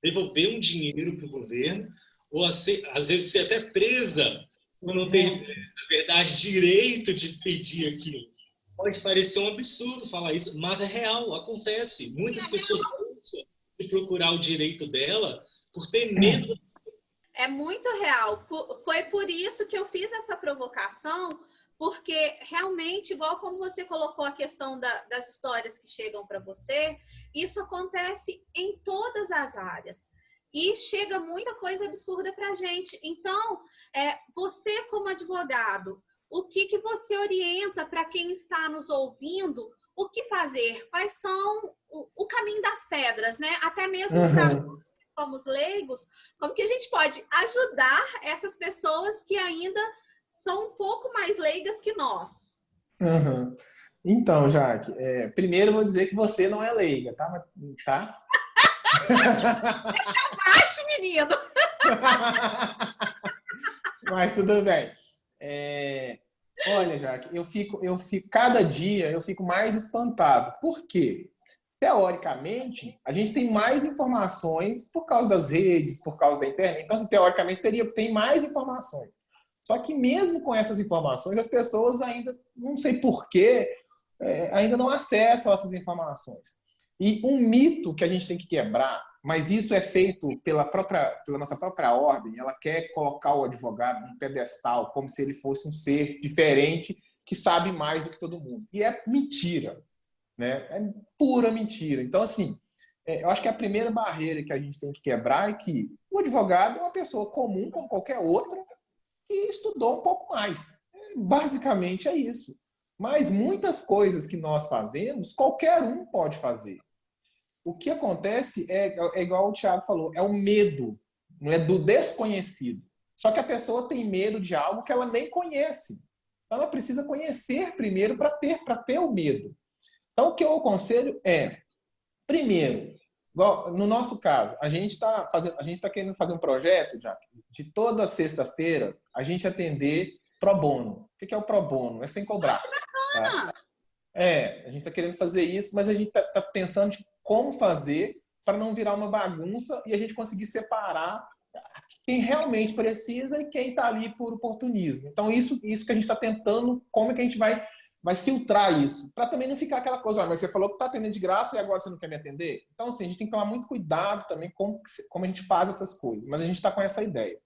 devolver um dinheiro para o governo, ou às vezes ser até presa por não ter, na verdade, direito de pedir aquilo. Pode parecer um absurdo falar isso, mas é real, acontece. Muitas pessoas pensam de procurar o direito dela por ter medo. É muito real. Foi por isso que eu fiz essa provocação, porque realmente, igual como você colocou a questão das histórias que chegam para você, isso acontece em todas as áreas. E chega muita coisa absurda para a gente. Então, você como advogado, o que você orienta para quem está nos ouvindo? O que fazer? Quais são o caminho das pedras, né? Até mesmo para nós que somos leigos, como que a gente pode ajudar essas pessoas que ainda são um pouco mais leigas que nós? Uhum. Então, Jaque, primeiro eu vou dizer que você não é leiga, tá? Tá? Deixa abaixo, menino! Mas tudo bem. Olha, Jaque, cada dia eu fico mais espantado. Por quê? Teoricamente, a gente tem mais informações por causa das redes, por causa da internet. Então, assim, teoricamente, tem mais informações. Só que mesmo com essas informações, as pessoas ainda, não sei porquê, ainda não acessam essas informações. E um mito que a gente tem que quebrar, mas isso é feito pela nossa própria ordem, ela quer colocar o advogado num pedestal, como se ele fosse um ser diferente, que sabe mais do que todo mundo. E é mentira, né? É pura mentira. Então, assim, eu acho que a primeira barreira que a gente tem que quebrar é que o advogado é uma pessoa comum, como qualquer outra, que estudou um pouco mais. Basicamente é isso. Mas muitas coisas que nós fazemos, qualquer um pode fazer. O que acontece é igual o Thiago falou, é o medo, não é do desconhecido. Só que a pessoa tem medo de algo que ela nem conhece. Então ela precisa conhecer primeiro para ter o medo. Então o que eu aconselho é, primeiro, no nosso caso, a gente está querendo fazer um projeto, já, de toda sexta-feira a gente atender pro bono. O que é o pro bono? É sem cobrar. Tá? A gente está querendo fazer isso, mas a gente está pensando de como fazer para não virar uma bagunça e a gente conseguir separar quem realmente precisa e quem está ali por oportunismo. Então, isso que a gente está tentando, como é que a gente vai filtrar isso, para também não ficar aquela coisa, mas você falou que está atendendo de graça e agora você não quer me atender? Então, assim, a gente tem que tomar muito cuidado também como a gente faz essas coisas, mas a gente está com essa ideia.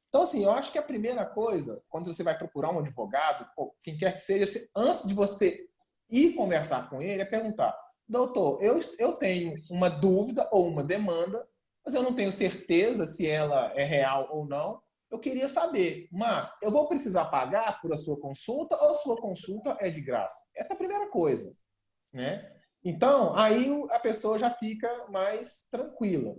Então, assim, eu acho que a primeira coisa, quando você vai procurar um advogado, ou quem quer que seja, antes de você ir conversar com ele, é perguntar, doutor, eu tenho uma dúvida ou uma demanda, mas eu não tenho certeza se ela é real ou não. Eu queria saber, mas eu vou precisar pagar por a sua consulta ou a sua consulta é de graça? Essa é a primeira coisa, né? Então, aí a pessoa já fica mais tranquila.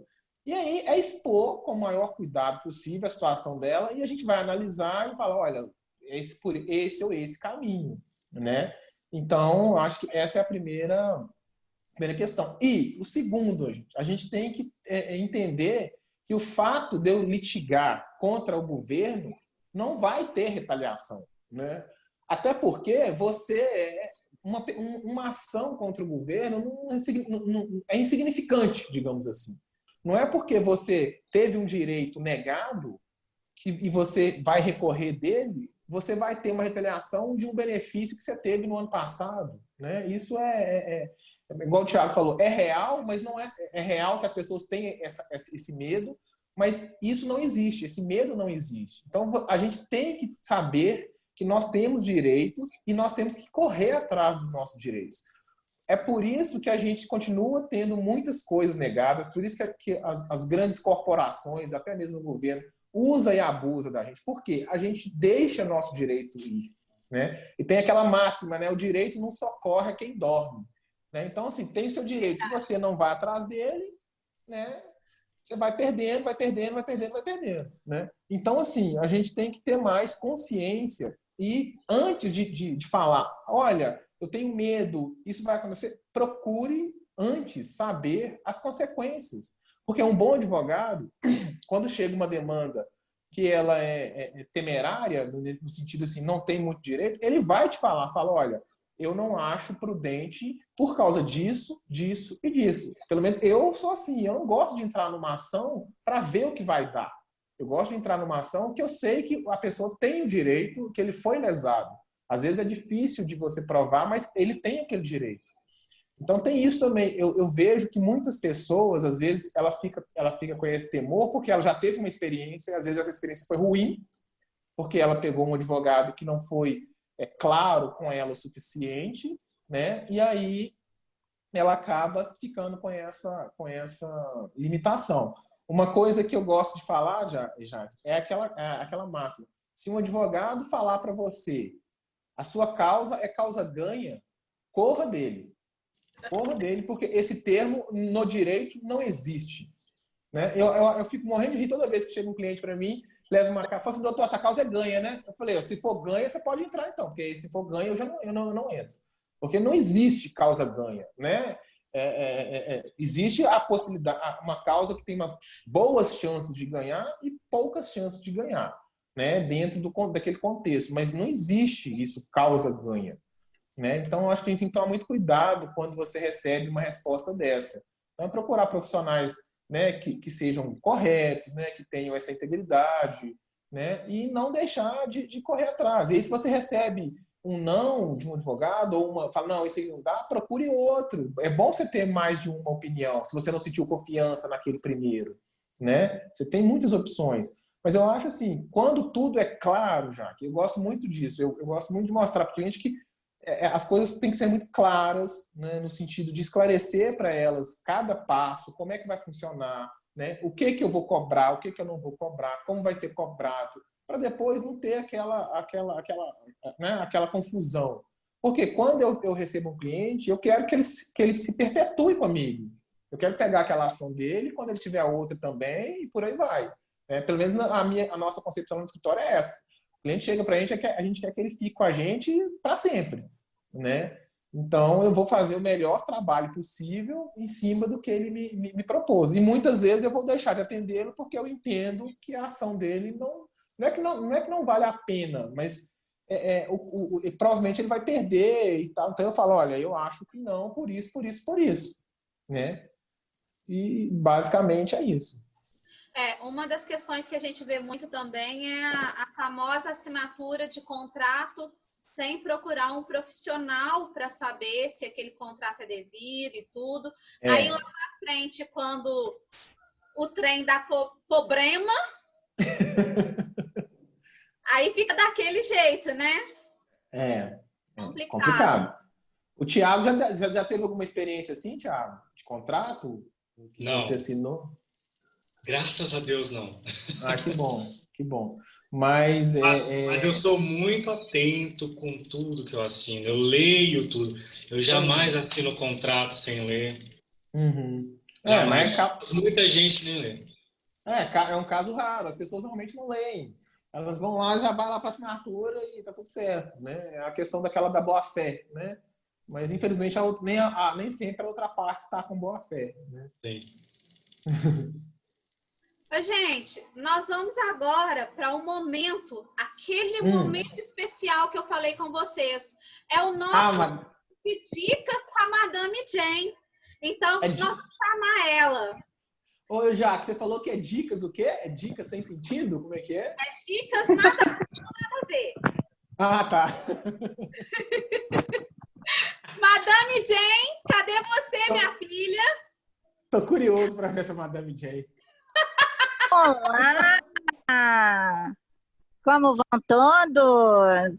E aí é expor com o maior cuidado possível a situação dela e a gente vai analisar e falar, olha, esse ou esse caminho, né? Então, eu acho que essa é a primeira questão. E o segundo, a gente tem que entender que o fato de eu litigar contra o governo não vai ter retaliação, né? Até porque uma ação contra o governo é insignificante, digamos assim. Não é porque você teve um direito negado e você vai recorrer dele, você vai ter uma retaliação de um benefício que você teve no ano passado, né? Isso igual o Thiago falou, é real, mas não é real que as pessoas têm esse medo, mas isso não existe, esse medo não existe. Então, a gente tem que saber que nós temos direitos e nós temos que correr atrás dos nossos direitos. É por isso que a gente continua tendo muitas coisas negadas, por isso que as grandes corporações, até mesmo o governo, usa e abusa da gente. Por quê? A gente deixa nosso direito ir, né? E tem aquela máxima, né? O direito não socorre a quem dorme. Né? Então, assim, tem o seu direito. Se você não vai atrás dele, né? Você vai perdendo, vai perdendo, vai perdendo, vai perdendo. Né? Então, assim, a gente tem que ter mais consciência e antes de falar, olha, eu tenho medo, isso vai acontecer, procure antes saber as consequências. Porque um bom advogado, quando chega uma demanda que ela é temerária, no sentido assim, não tem muito direito, ele vai te fala, olha, eu não acho prudente por causa disso, disso e disso. Pelo menos eu sou assim, eu não gosto de entrar numa ação para ver o que vai dar. Eu gosto de entrar numa ação que eu sei que a pessoa tem o direito, que ele foi lesado. Às vezes é difícil de você provar, mas ele tem aquele direito. Então tem isso também. Eu vejo que muitas pessoas, às vezes, ela fica com esse temor porque ela já teve uma experiência, às vezes essa experiência foi ruim, porque ela pegou um advogado que não foi claro com ela o suficiente, né? E aí ela acaba ficando com essa limitação. Uma coisa que eu gosto de falar, já é aquela máxima. Se um advogado falar para você a sua causa é causa ganha, corra dele. Corra dele, porque esse termo no direito não existe. Né? Eu fico morrendo de rir toda vez que chega um cliente para mim, leva uma carta, fala assim, doutor, essa causa é ganha, né? Eu falei, se for ganha, você pode entrar então, porque se for ganha, eu não entro. Porque não existe causa ganha, né? Existe a possibilidade, uma causa que tem boas chances de ganhar e poucas chances de ganhar, né? Dentro daquele contexto, mas não existe isso, causa ganha. Né? Então, eu acho que a gente tem que tomar muito cuidado quando você recebe uma resposta dessa. Então, procurar profissionais, né, que sejam corretos, né, que tenham essa integridade, né, e não deixar de correr atrás. E aí, se você recebe um não de um advogado, ou fala, não, isso aí não dá, procure outro. É bom você ter mais de uma opinião, se você não sentiu confiança naquele primeiro. Né? Você tem muitas opções. Mas eu acho assim, quando tudo é claro, Jaque, eu gosto muito disso. Eu gosto muito de mostrar para o cliente que as coisas têm que ser muito claras, né, no sentido de esclarecer para elas cada passo, como é que vai funcionar, né, o que eu vou cobrar, o que eu não vou cobrar, como vai ser cobrado, para depois não ter aquela confusão. Porque quando eu recebo um cliente, eu quero que ele se perpetue comigo. Eu quero pegar aquela ação dele, quando ele tiver outra também, e por aí vai. Pelo menos a nossa concepção no escritório é essa. O cliente chega para a gente quer que ele fique com a gente para sempre, né? Então, eu vou fazer o melhor trabalho possível em cima do que ele me propôs. E muitas vezes eu vou deixar de atendê-lo porque eu entendo que a ação dele não é que não vale a pena, mas provavelmente ele vai perder e tal. Então, eu falo, olha, eu acho que não, por isso, né? E basicamente é isso. Uma das questões que a gente vê muito também é a famosa assinatura de contrato sem procurar um profissional para saber se aquele contrato é devido e tudo. Aí lá na frente, quando o trem dá problema, aí fica daquele jeito, né? Complicado. O Thiago já teve alguma experiência assim, Thiago? De contrato? Que não. Você assinou? Graças a Deus, não. Ah, que bom, que bom. Mas eu sou muito atento com tudo que eu assino. Eu leio tudo. Eu jamais assino contrato sem ler. Uhum. Mas muita gente nem lê. É um caso raro. As pessoas normalmente não leem. Elas vão lá, já vai lá para assinatura e tá tudo certo, né? É a questão da boa-fé, né? Mas, infelizmente, nem sempre a outra parte está com boa-fé, né? Sim. Gente, nós vamos agora para um momento, aquele momento especial que eu falei com vocês. É o nosso Dicas com a Madame Jane. Então, nós vamos chamar ela. Ô, Jaque, você falou que é dicas o quê? É dicas sem sentido? Como é que é? É dicas nada a ver. Ah, tá. Madame Jane, cadê você, minha filha? Tô curioso para ver essa Madame Jane. Olá! Como vão todos?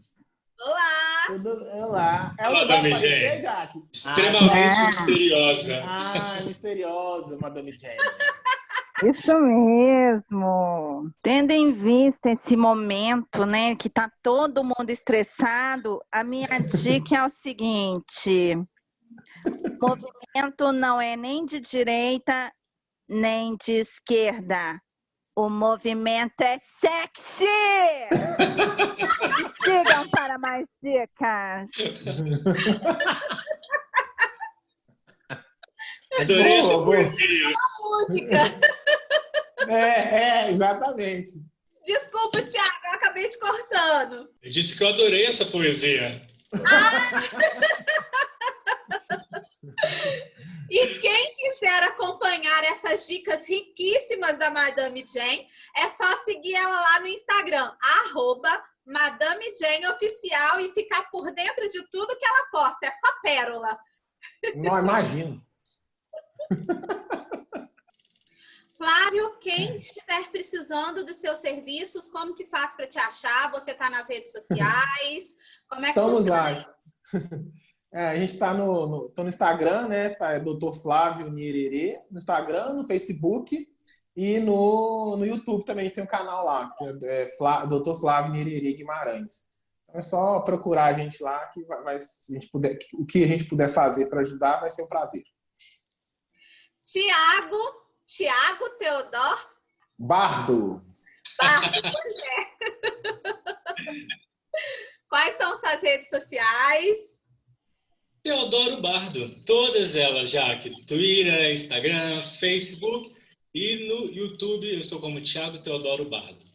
Olá! Olá! Ela vai aparecer, Jaque? Extremamente misteriosa. Misteriosa, Madame Jane. Isso mesmo. Tendo em vista esse momento, né, que tá todo mundo estressado, a minha dica é o seguinte: o movimento não é nem de direita nem de esquerda. O movimento é sexy! Sigam para mais dicas. Adorei essa poesia. Música. Exatamente. Desculpa, Thiago, eu acabei te cortando. Eu disse que eu adorei essa poesia. E quem quiser acompanhar essas dicas riquíssimas da Madame Jane, é só seguir ela lá no Instagram, @Madame Jane Oficial, e ficar por dentro de tudo que ela posta. É só pérola. Não imagino. Flávio, quem estiver precisando dos seus serviços, como que faz para te achar? Você está nas redes sociais? Como é que Estamos funciona lá. aí? A gente está tô no Instagram, né? Tá, é Dr. Flávio Niererê, no Instagram, no Facebook e no YouTube também. A gente tem um canal lá, que é Dr. Flávio Niererê Guimarães. Então é só procurar a gente lá, que se a gente puder, o que a gente puder fazer para ajudar vai ser um prazer. Tiago Teodoro Bardo. Bardo, pois é. Quais são suas redes sociais? Teodoro Bardo, todas elas, Jaque. Twitter, Instagram, Facebook e no YouTube eu sou como Thiago Teodoro Bardo.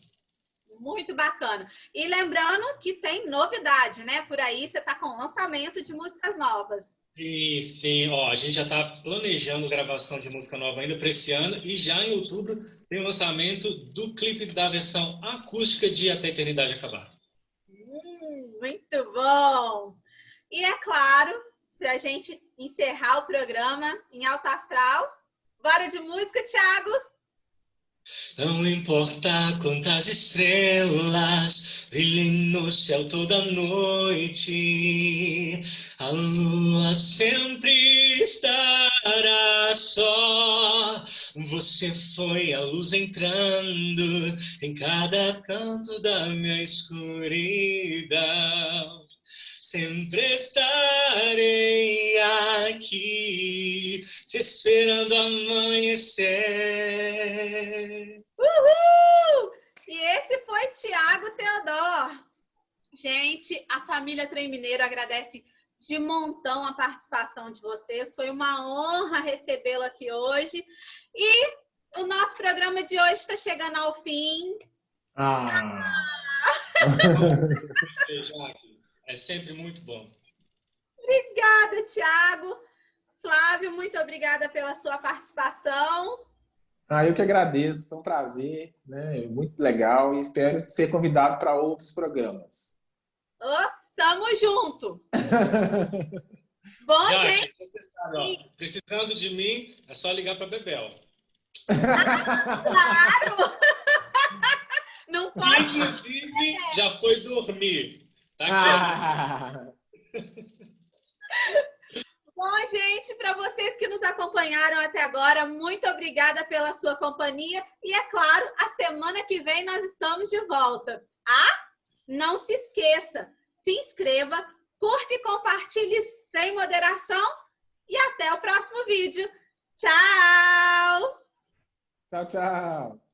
Muito bacana. E lembrando que tem novidade, né? Por aí você está com lançamento de músicas novas. Sim, sim. Ó, a gente já está planejando gravação de música nova ainda para esse ano e já em outubro tem o lançamento do clipe da versão acústica de Até a Eternidade Acabar. Muito bom! E é claro, para a gente encerrar o programa em alto astral, bora de música, Thiago! Não importa quantas estrelas brilhem no céu toda noite, a lua sempre estará só. Você foi a luz entrando em cada canto da minha escuridão. Sempre estarei aqui, te esperando amanhecer. Uhul! E esse foi Tiago Teodoro. Gente, a família Trem Mineiro agradece de montão a participação de vocês. Foi uma honra recebê-lo aqui hoje. E o nosso programa de hoje está chegando ao fim. Você, Jaque, é sempre muito bom. Obrigada, Thiago. Flávio, muito obrigada pela sua participação. Eu que agradeço, foi um prazer, né? Muito legal e espero ser convidado para outros programas. Tamo junto. Bom, Jaque, gente. você sabe, ó, precisando de mim, é só ligar para Bebel. Claro! Não pode. Inclusive, já foi dormir. Tá aqui, Bom, gente, para vocês que nos acompanharam até agora, muito obrigada pela sua companhia. E, é claro, a semana que vem nós estamos de volta. Não se esqueça, se inscreva, curta e compartilhe sem moderação. E até o próximo vídeo. Tchau! Tchau, tchau!